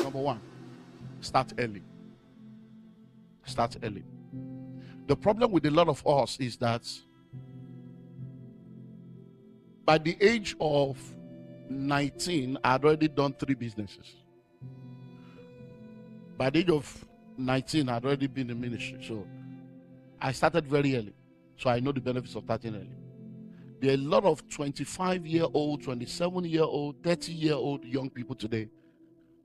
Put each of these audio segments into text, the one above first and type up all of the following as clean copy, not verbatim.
Number one, start early. Start early. The problem with a lot of us is that by the age of 19, I had already done 3 businesses. By the age of 19, I had already been in ministry. So I started very early. So I know the benefits of starting early. There are a lot of 25-year-old, 27-year-old, 30-year-old young people today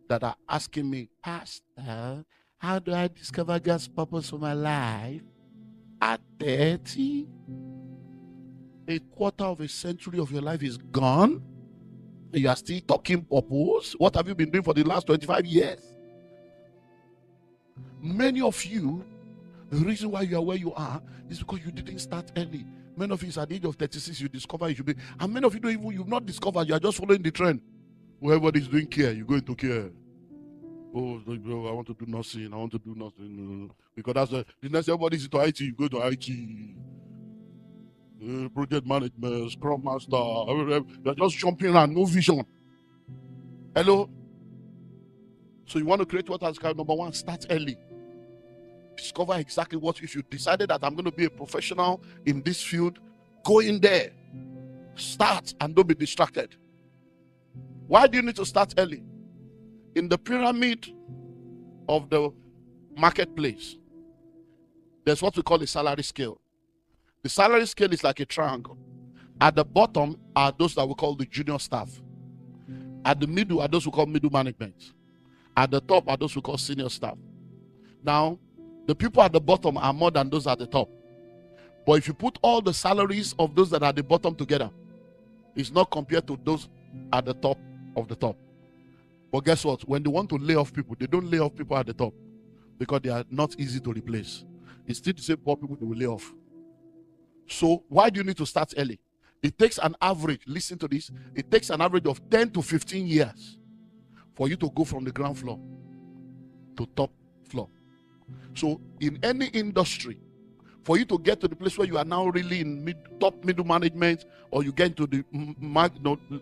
that are asking me, Pastor, how do I discover God's purpose for my life at 30? A quarter of a century of your life is gone. You are still talking purpose. What have you been doing for the last 25 years? Many of you, the reason why you are where you are is because you didn't start early. Many of you is at the age of 36, you discover you should be. And many of you don't even, you've not discovered, you are just following the trend. Whoever is doing care, you go into care. Oh, I want to do nursing. I want to do nothing. Because that's the next everybody is into IT, you go to IT. Project management, Scrum Master. You're just jumping around, no vision. Hello? So you want to create what has called number one, start early. Discover exactly what, if you decided that I'm going to be a professional in this field, go in there. Start and don't be distracted. Why do you need to start early? In the pyramid of the marketplace, there's what we call a salary scale. The salary scale is like a triangle. At the bottom are those that we call the junior staff. At the middle are those we call middle management. At the top are those we call senior staff. Now, the people at the bottom are more than those at the top. But if you put all the salaries of those that are at the bottom together, it's not compared to those at the top of the top. But guess what? When they want to lay off people, they don't lay off people at the top because they are not easy to replace. It's still the same poor people they will lay off. So why do you need to start early? It takes an average, listen to this, it takes an average of 10 to 15 years for you to go from the ground floor to top floor. So in any industry, for you to get to the place where you are now really in top middle management, or you get to the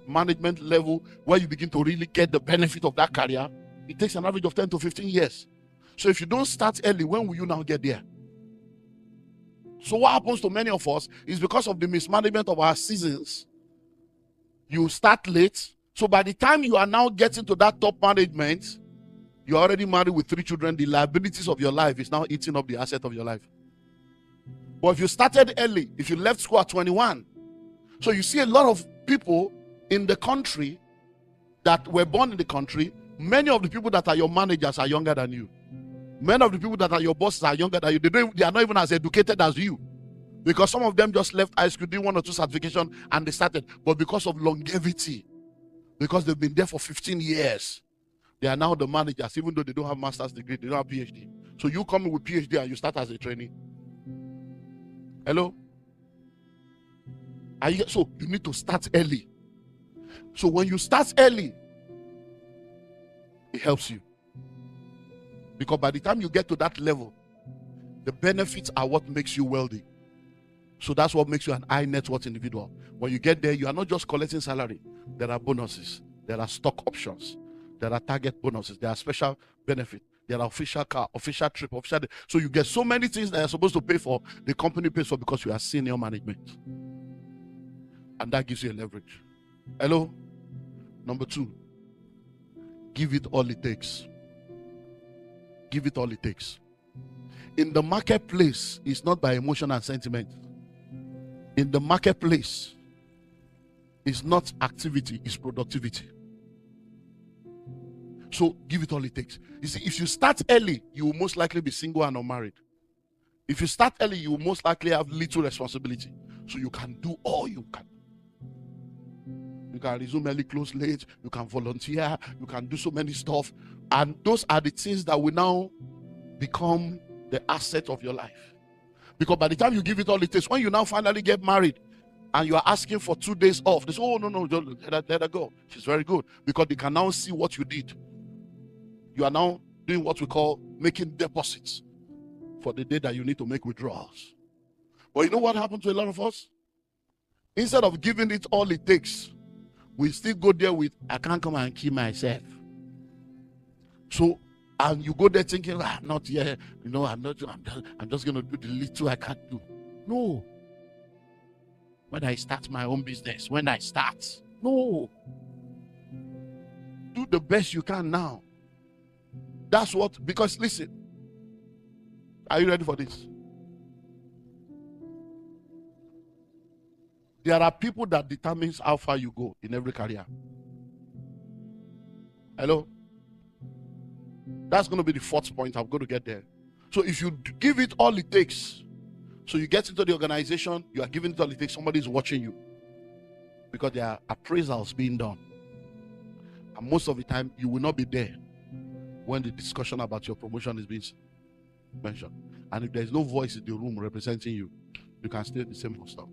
management level where you begin to really get the benefit of that career, it takes an average of 10 to 15 years. So if you don't start early, when will you now get there? So what happens to many of us is because of the mismanagement of our seasons, you start late. So by the time you are now getting to that top management, you're already married with 3 children. The liabilities of your life is now eating up the asset of your life. But if you started early, if you left school at 21, so you see a lot of people in the country that were born in the country, many of the people that are your managers are younger than you. Many of the people that are your bosses are younger than you. They are not even as educated as you. Because some of them just left high school, did 1 or 2 certifications, and they started. But because of longevity, because they've been there for 15 years, they are now the managers, even though they don't have master's degree, they don't have PhD. So you come in with PhD and you start as a trainee. Hello? So you need to start early. So when you start early, it helps you. Because by the time you get to that level, the benefits are what makes you wealthy. So that's what makes you an high net worth individual. When you get there, you are not just collecting salary. There are bonuses. There are stock options. There are target bonuses. There are special benefits. There are official car, official trip, official. So you get so many things that you're supposed to pay for. The company pays for because you are senior management. And that gives you a leverage. Hello? Number 2, give it all it takes. Give it all it takes. In the marketplace, it's not by emotion and sentiment. In the marketplace, it's not activity, it's productivity. So give it all it takes. You see, if you start early, you will most likely be single and unmarried. If you start early, you will most likely have little responsibility. So you can do all you can. You can resume early, close late. You can volunteer. You can do so many stuff. And those are the things that will now become the asset of your life. Because by the time you give it all it takes, when you now finally get married and you are asking for 2 days off, they say, oh, no, let her go. She's very good. Because they can now see what you did. You are now doing what we call making deposits for the day that you need to make withdrawals. But you know what happened to a lot of us? Instead of giving it all it takes, we still go there with, I can't come and kill myself. So And you go there thinking, I'm not here, I'm just going to do the little I can't do. No. When I start my own business, no. Do the best you can now. That's what, because listen, are you ready for this? There are people that determines how far you go in every career. Hello? That's going to be the fourth point. I'm going to get there. So if you give it all it takes, so you get into the organization, you are giving it all it takes, somebody's watching you. Because there are appraisals being done. And most of the time, you will not be there when the discussion about your promotion is being mentioned. And if there's no voice in the room representing you, you can stay in the same hostel.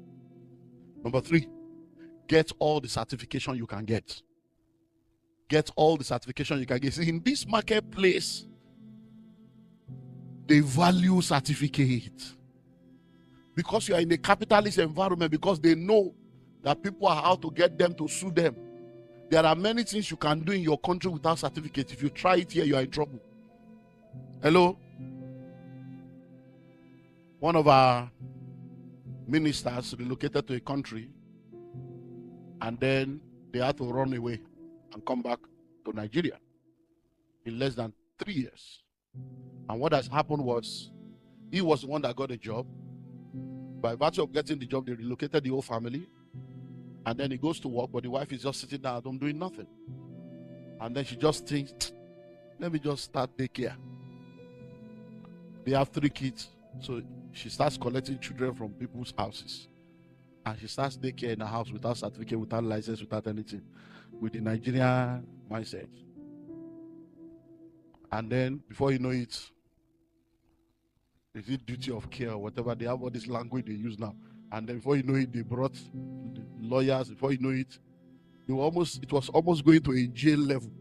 Number 3, get all the certification you can get. Get all the certification you can get. See, in this marketplace, they value certificate. Because you are in a capitalist environment, because they know that people are out to get them to sue them. There are many things you can do in your country without certificate. If you try it here, you are in trouble. Hello? One of our ministers relocated to a country, and then they had to run away and come back to Nigeria in less than 3 years. And what has happened was, he was the one that got a job. By virtue of getting the job, they relocated the whole family. And then he goes to work, but the wife is just sitting down at home doing nothing. And then she just thinks, let me just start daycare. They have 3 kids. So she starts collecting children from people's houses. And she starts daycare in her house without certificate, without license, without anything. With the Nigerian mindset. And then, before you know it, is it duty of care or whatever? They have all this language they use now. And then before you know it, they brought the lawyers. Before you know it, it was almost going to a jail level.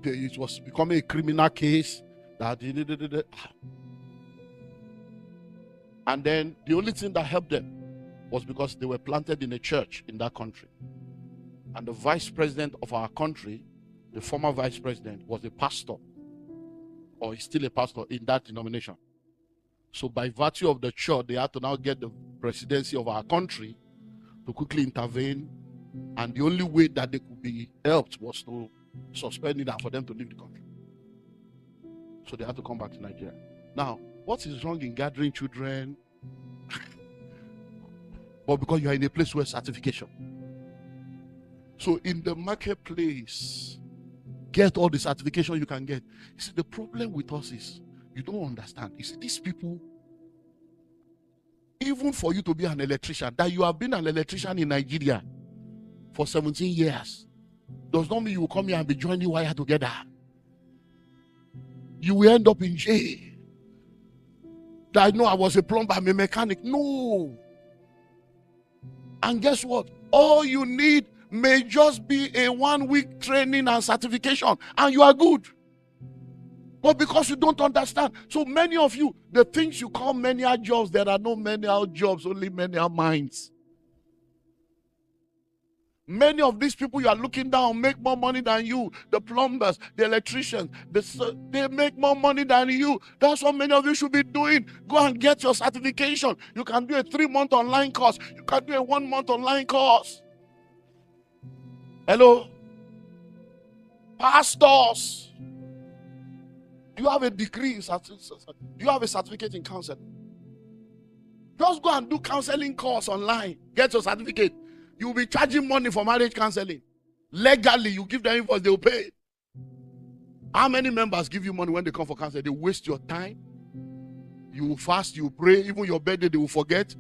It was becoming a criminal case. And then the only thing that helped them was because they were planted in a church in that country. And the vice president of our country, the former vice president, was a pastor, or is still a pastor in that denomination. So by virtue of the church, they had to now get the presidency of our country to quickly intervene. And the only way that they could be helped was to suspend it and for them to leave the country. So they had to come back to Nigeria. Now, what is wrong in gathering children? But because you are in a place where certification. So in the marketplace, get all the certification you can get. You see, the problem with us is, you don't understand. You see, these people, even for you to be an electrician, that you have been an electrician in Nigeria for 17 years, does not mean you will come here and be joining wire together. You will end up in jail. That I know I was a plumber, I'm a mechanic. No. And guess what? All you need may just be a 1-week training and certification, and you are good. But because you don't understand, so many of you, the things you call menial jobs, there are no menial jobs, only menial minds. Many of these people you are looking down make more money than you. The plumbers, the electricians, they make more money than you. That's what many of you should be doing. Go and get your certification. You can do a 3-month online course. You can do a 1-month online course. Hello? Pastors. Do you have a degree in do you have a certificate in counseling? Just go and do counseling course online. Get your certificate. You will be charging money for marriage counseling. Legally, you give them invoice, they will pay. How many members give you money when they come for counseling? They waste your time. You fast, you pray, even your birthday, they will forget.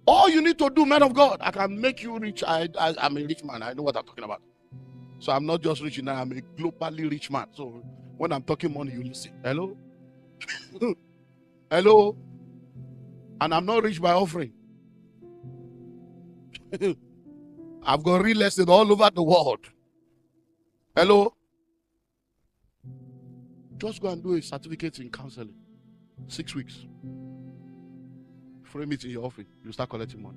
All you need to do, man of God, I can make you rich. I'm a rich man. I know what I'm talking about. So I'm not just rich now, I'm a globally rich man. So when I'm talking money, you listen. Hello? Hello? And I'm not rich by offering. I've got real estate all over the world. Hello? Just go and do a certificate in counseling. 6 weeks. Frame it in your office. You start collecting money.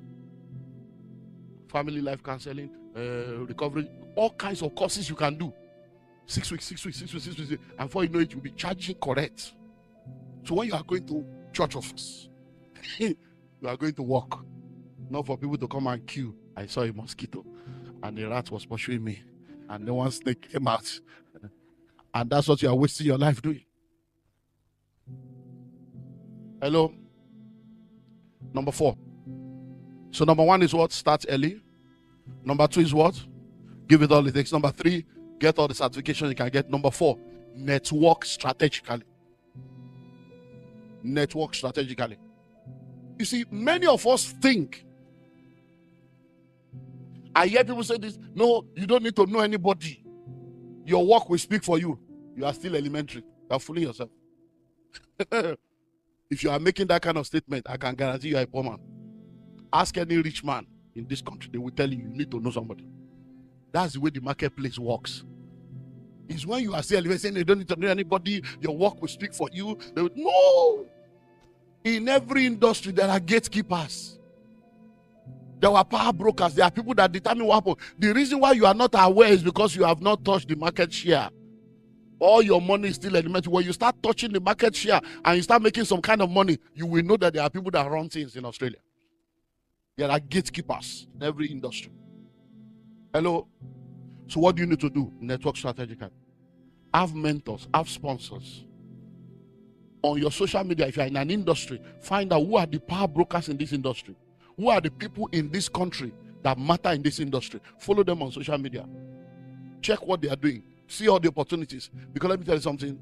Family life counseling, recovery, all kinds of courses you can do. 6 weeks, 6 weeks, 6 weeks, 6 weeks. And before you know it, you'll be charging correct. So when you are going to church office, you are going to work, not for people to come and queue. I saw a mosquito and the rat was pursuing me. And then one snake came out. And that's what you are wasting your life doing. Hello? Number 4. So number 1 is what? Start early. Number 2 is what? Give it all it takes. Number 3, get all the certification you can get. Number 4, network strategically. Network strategically. You see, many of us think, I hear people say this, no, you don't need to know anybody. Your work will speak for you. You are still elementary. You are fooling yourself. If you are making that kind of statement, I can guarantee you are a poor man. Ask any rich man in this country, they will tell you, you need to know somebody. That's the way the marketplace works. It's when you are still elementary, saying you don't need to know anybody, your work will speak for you. They will, no! In every industry, there are gatekeepers. There are power brokers. There are people that determine what happens. The reason why you are not aware is because you have not touched the market share. All your money is still elementary. When you start touching the market share and you start making some kind of money, you will know that there are people that run things in Australia. There are gatekeepers in every industry. Hello? So what do you need to do? Network strategically. Have mentors, have sponsors. On your social media, if you are in an industry, find out who are the power brokers in this industry. Who are the people in this country that matter in this industry? Follow them on social media. Check what they are doing. See all the opportunities. Because let me tell you something.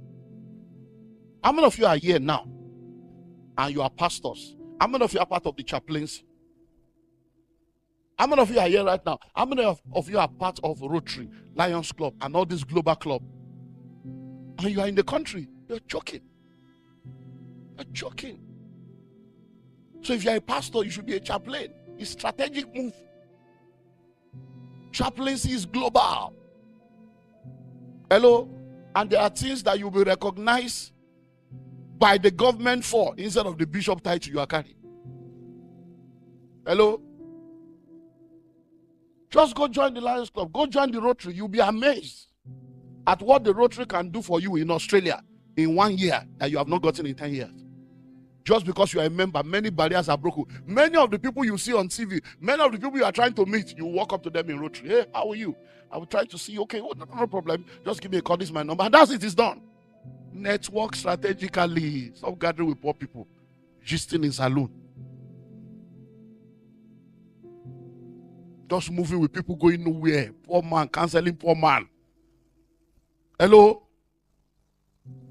How many of you are here now and you are pastors? How many of you are part of the chaplains? How many of you are here right now? How many of you are part of Rotary, Lions Club, and all this global club? And you are in the country. You're joking. You're joking. So if you're a pastor, you should be a chaplain. It's a strategic move. Chaplaincy is global. Hello? And there are things that you'll be recognized by the government for instead of the bishop title you are carrying. Hello? Just go join the Lions Club. Go join the Rotary. You'll be amazed at what the Rotary can do for you in Australia in 1 year that you have not gotten in 10 years. Just because you are a member, many barriers are broken. Many of the people you see on TV, many of the people you are trying to meet, you walk up to them in Rotary. Hey, how are you? I will try to see you. Okay, no problem. Just give me a call. This is my number. And that's it. It's done. Network strategically. Stop gathering with poor people. Gisting in saloon. Just moving with people going nowhere. Poor man, canceling poor man. Hello?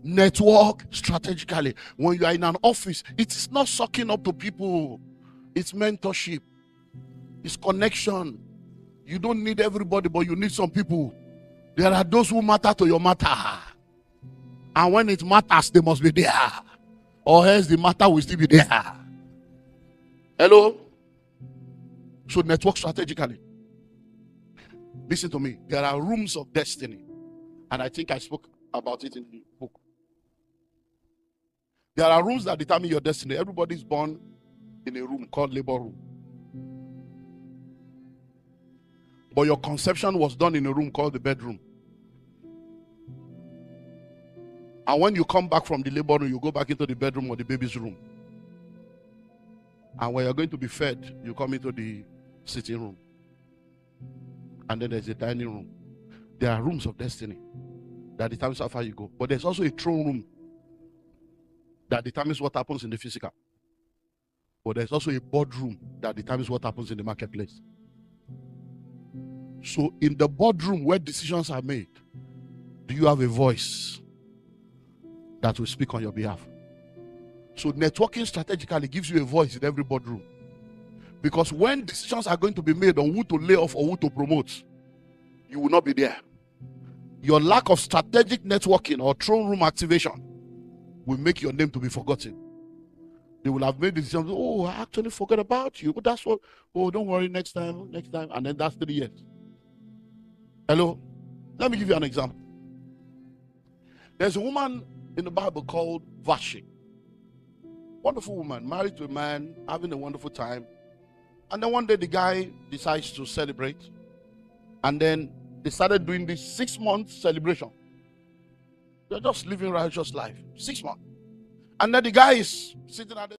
Network strategically. When you are in an office, it is not sucking up to people. It's mentorship. It's connection. You don't need everybody, but you need some people. There are those who matter to your matter. And when it matters, they must be there. Or else the matter will still be there. Hello? So network strategically. Listen to me. There are rooms of destiny. And I think I spoke about it in the book. There are rooms that determine your destiny. Everybody is born in a room called labor room. But your conception was done in a room called the bedroom. And when you come back from the labor room, you go back into the bedroom or the baby's room. And when you're going to be fed, you come into the sitting room. And then there's a dining room. There are rooms of destiny that determines how far you go. But there's also a throne room that determines what happens in the physical. But there's also a boardroom that determines what happens in the marketplace. So in the boardroom where decisions are made, do you have a voice that will speak on your behalf? So networking strategically gives you a voice in every boardroom. Because when decisions are going to be made on who to lay off or who to promote, you will not be there. Your lack of strategic networking or throne room activation will make your name to be forgotten. They will have made decisions. Oh, I actually forgot about you. But that's what. Oh, don't worry. Next time. And then that's 3 years. Hello? Let me give you an example. There's a woman in the Bible called Vashti. Wonderful woman, married to a man, having a wonderful time. And then one day the guy decides to celebrate. And then they started doing this 6-month celebration. They're just living righteous life. 6 months. And then the guy is sitting at the